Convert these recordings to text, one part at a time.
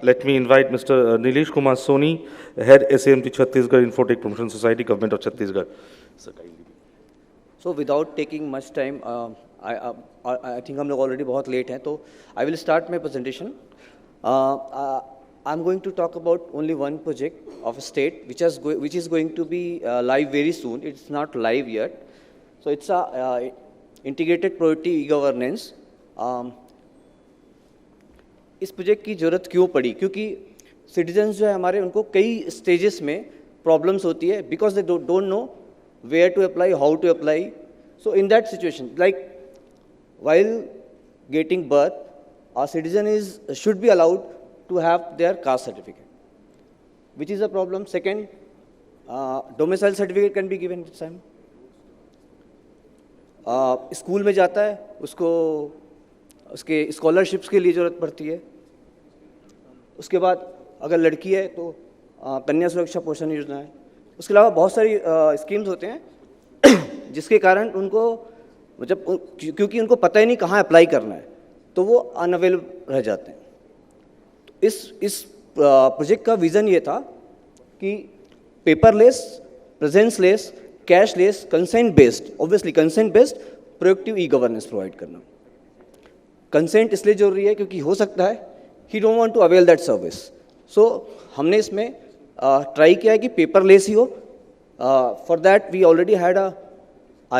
let me invite Mr. Nilesh Kumar Soni, Head SAMT Chhattisgarh Infotech Promotion Society, Government of Chhattisgarh. Sir, kindly. So without taking much time, I think हम लोग already बहुत late हैं, तो I will start my presentation. I'm going to talk about only one project of a state which is going to be live very soon. It's not live yet. So it's a integrated priority e-governance. इस project की ज़रूरत क्यों पड़ी? क्योंकि citizens जो है हमारे, उनको कई स्टेजेस में प्रॉब्लम्स होती है, because they don't know where to apply, how to apply. So in that situation, like while getting birth, a citizen should be allowed to have their caste certificate, which is a problem. Second, domicile certificate can be given at this time. School में जाता है, उसको उसके scholarships के लिए ज़रूरत पड़ती है. उसके बाद अगर लड़की है तो कन्या सुरक्षा पोषण योजना है. उसके अलावा बहुत सारी स्कीम्स होते हैं जिसके कारण उनको, जब क्योंकि उनको पता ही नहीं कहाँ अप्लाई करना है, तो वो अनअवेलेबल रह जाते हैं. तो इस प्रोजेक्ट का विज़न ये था कि paperless, presenceless, cashless, consent based, obviously consent based proactive e governance provide करना. कंसेंट इसलिए जरूरी है क्योंकि हो सकता है he don't want to avail that service. So हमने इसमें ट्राई किया है कि पेपरलेस ही हो. For that we already had a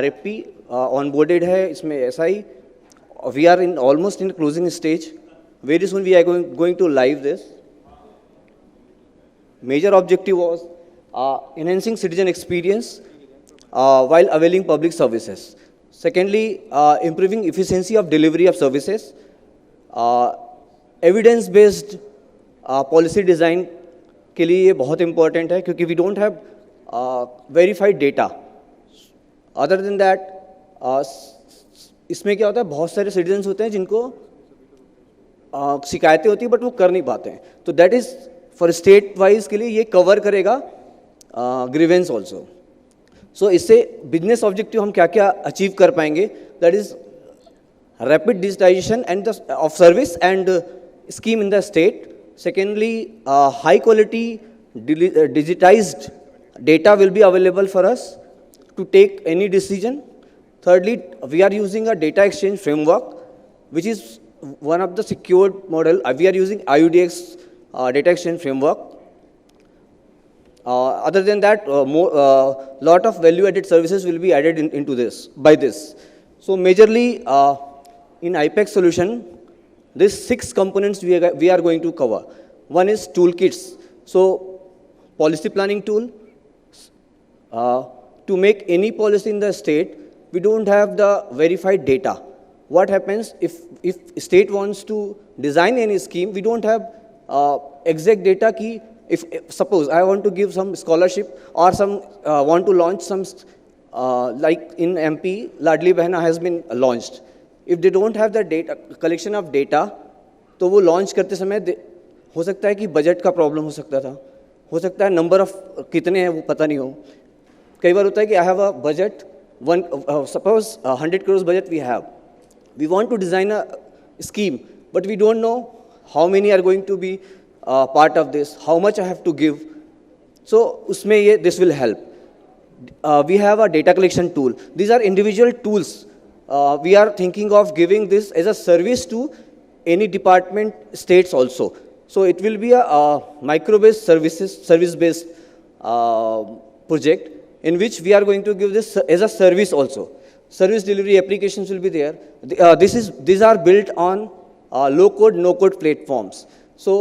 RFP onboarded है इसमें SI. We are in almost in closing stage. Very soon we are going to live this. Major objective was enhancing citizen experience while availing public services. Secondly, improving efficiency of delivery of services. Evidence-based policy design के लिए ये बहुत important है क्योंकि we don't have verified data. Other than that, इसमें क्या होता है, बहुत सारे citizens होते हैं जिनको शिकायतें होती है बट वो कर नहीं पाते हैं. तो that is for state wise के लिए ये cover करेगा ग्रीवेंस ऑल्सो. सो इससे बिजनेस ऑब्जेक्टिव हम क्या क्या अचीव कर पाएंगे, that is rapid digitisation and of service and scheme in the state. Secondly, high quality digitised data will be available for us to take any decision. Thirdly, we are using a data exchange framework which is one of the secured model. We are using IUDX data exchange framework. Other than that, lot of value-added services will be added into this by this. So majorly in IPEX solution, these 6 components we are going to cover. One is toolkits. So policy planning tool. To make any policy in the state, we don't have the verified data. What happens if state wants to design any scheme, we don't have exact data ki. If suppose I want to give some scholarship or some want to launch some like in MP Ladli Behna has been launched. If they don't have the data collection of data, तो वो launch करते समय हो सकता है कि budget का problem हो सकता है number of कितने हैं वो पता नहीं हो. कई बार होता है कि I have a budget, suppose 100 crores budget we have. We want to design a scheme, but we don't know how many are going to be part of this, how much I have to give. So usme this will help. We have a data collection tool. These are individual tools. We are thinking of giving this as a service to any department, states also. So it will be a micro-based service-based project in which we are going to give this as a service also. Service delivery applications will be there. These are built on low-code, no-code platforms. So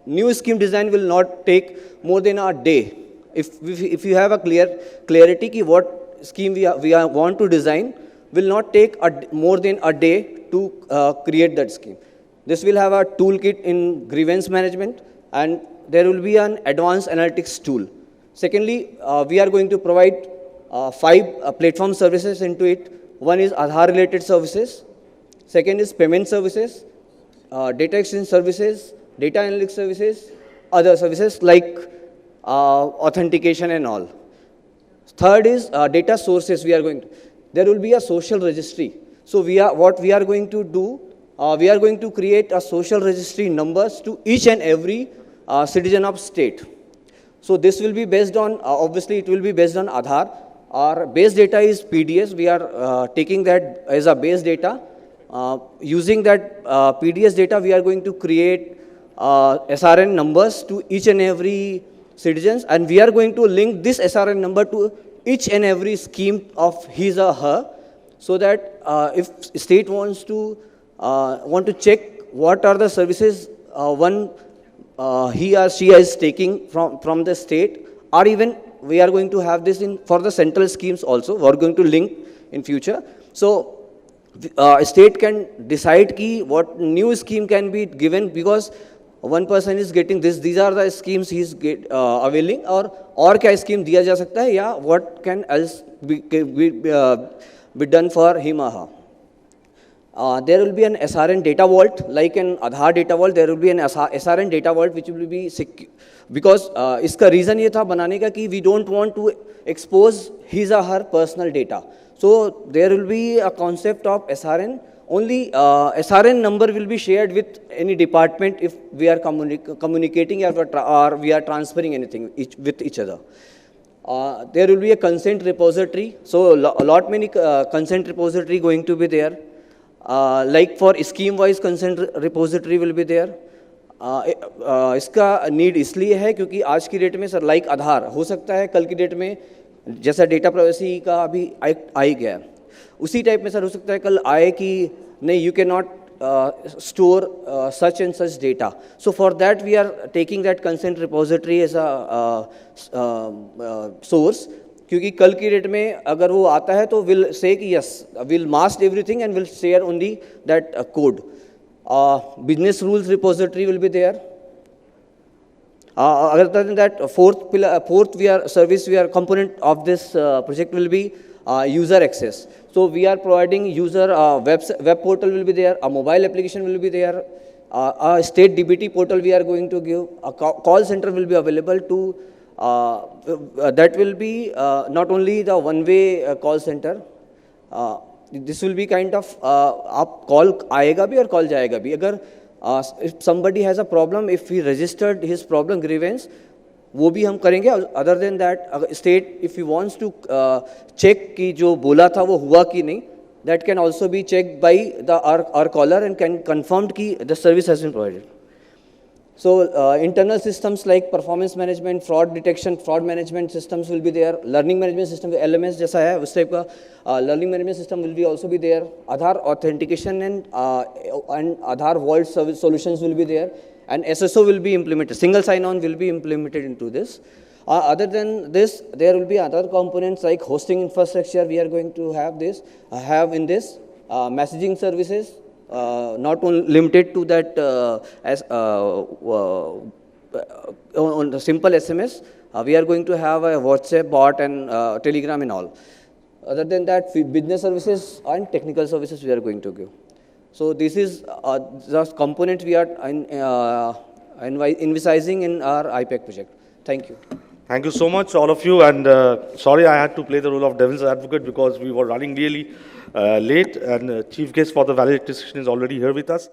new scheme design will not take more than a day. If you have a clarity ki what scheme we want to design, will not take more than a day to create that scheme. This will have a toolkit in grievance management, and there will be an advanced analytics tool. Secondly, we are going to provide 5 platform services into it. One is Aadhaar related services. Second is payment services. Data exchange services, data analytics services, other services like authentication and all. Third is data sources. There will be a social registry. So what we are going to do we are going to create a social registry numbers to each and every citizen of state. So this will be based on, obviously it will be based on Aadhaar. Our base data is PDS. We are taking that as a base data. Using that PDS data, we are going to create SRN numbers to each and every citizens, and we are going to link this SRN number to each and every scheme of his or her, so that if state wants to check what are the services he or she is taking from the state, or even we are going to have this in for the central schemes also. We are going to link in future. So state can decide ki what new scheme can be given, because one person is getting this, these are the schemes he is availing, or क्या scheme दिया जा सकता है, या what can else be done for him or her. There will be an SRN data vault, like an Aadhaar data vault. There will be an SRN data vault which will be secure, because इसका reason ये था बनाने का कि we don't want to expose his or her personal data. So there will be a concept of SRN. Only SRN number will be shared with any department if we are communicating or we are transferring anything with each other. There will be a consent repository. So a lot many consent repository going to be there. Like for scheme wise consent repository will be there. इसका need इसलिए है क्योंकि आज की date में sir like आधार हो सकता है कल की डेट में जैसा डेटा प्राइवेसी का अभी आ ही गया, उसी टाइप में सर हो सकता है कल आए कि नहीं, you can not store such and such data. So for that we are taking that consent repository as a source, क्योंकि कल की डेट में अगर वो आता है तो विल से कि yes will must everything and will share only that code. Business rules repository will be there. Other than that, fourth we are service, we are component of this project will be user access. So we are providing user web portal will be there, a mobile application will be there, a state DBT portal we are going to give, a call center will be available to that will be not only the one-way call center. This will be kind of आप call आएगा भी और call जाएगा भी. अगर if somebody has a problem, if he registered his problem grievance, वो भी हम करेंगे. Other than that state if you wants to check कि जो बोला था वो हुआ कि नहीं, that can also be check by the R caller and can confirm कि the service has been provided. So internal systems like performance management, fraud detection, fraud management systems will be there. Learning management system, LMS जैसा है उस type का learning management system will be also be there. Aadhaar authentication and Aadhaar vault service solutions will be there. And SSO will be implemented. Single sign-on will be implemented into this. Other than this, there will be other components like hosting infrastructure. We are going to have this, in this messaging services. Not only limited to that as on the simple SMS, we are going to have a WhatsApp bot and Telegram and all. Other than that, business services and technical services we are going to give. So this is the component we are envisaging in our IPAC project. Thank you. Thank you so much, all of you. And sorry, I had to play the role of devil's advocate because we were running really late. And chief guest for the valedictory session is already here with us.